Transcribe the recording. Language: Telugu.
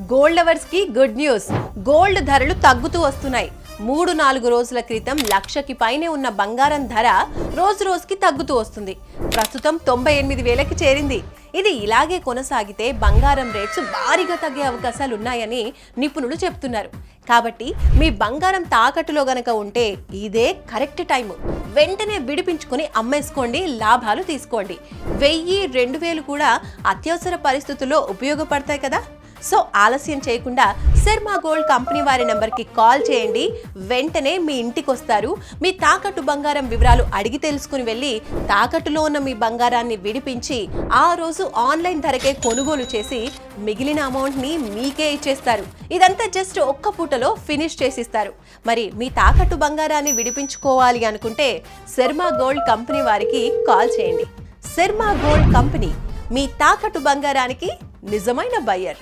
గోల్డ్ లవర్స్ కి గుడ్ న్యూస్. గోల్డ్ ధరలు తగ్గుతూ వస్తున్నాయి. 3-4 రోజుల క్రితం లక్షకి పైనే ఉన్న బంగారం ధర రోజు రోజుకి తగ్గుతూ వస్తుంది. ప్రస్తుతం 98,000కి చేరింది. ఇది ఇలాగే కొనసాగితే బంగారం రేట్స్ భారీగా తగ్గే అవకాశాలు ఉన్నాయని నిపుణులు చెప్తున్నారు. కాబట్టి మీ బంగారం తాకట్టులో గనక ఉంటే ఇదే కరెక్ట్ టైం. వెంటనే విడిపించుకొని అమ్మేసుకోండి, లాభాలు తీసుకోండి. 1000-2000 కూడా అత్యవసర పరిస్థితుల్లో ఉపయోగపడతాయి కదా. సో ఆలస్యం చేయకుండా శర్మా గోల్డ్ కంపెనీ వారి నెంబర్కి కాల్ చేయండి. వెంటనే మీ ఇంటికి వస్తారు. మీ తాకట్టు బంగారం వివరాలు అడిగి తెలుసుకుని వెళ్ళి తాకట్టులో ఉన్న మీ బంగారాన్ని విడిపించి ఆ రోజు ఆన్లైన్ ధరకే కొనుగోలు చేసి మిగిలిన అమౌంట్ని మీకే ఇచ్చేస్తారు. ఇదంతా జస్ట్ ఒక్క పూటలో ఫినిష్ చేసిస్తారు. మరి మీ తాకట్టు బంగారాన్ని విడిపించుకోవాలి అనుకుంటే శర్మా గోల్డ్ కంపెనీ వారికి కాల్ చేయండి. శర్మా గోల్డ్ కంపెనీ, మీ తాకట్టు బంగారానికి నిజమైన బయ్యర్.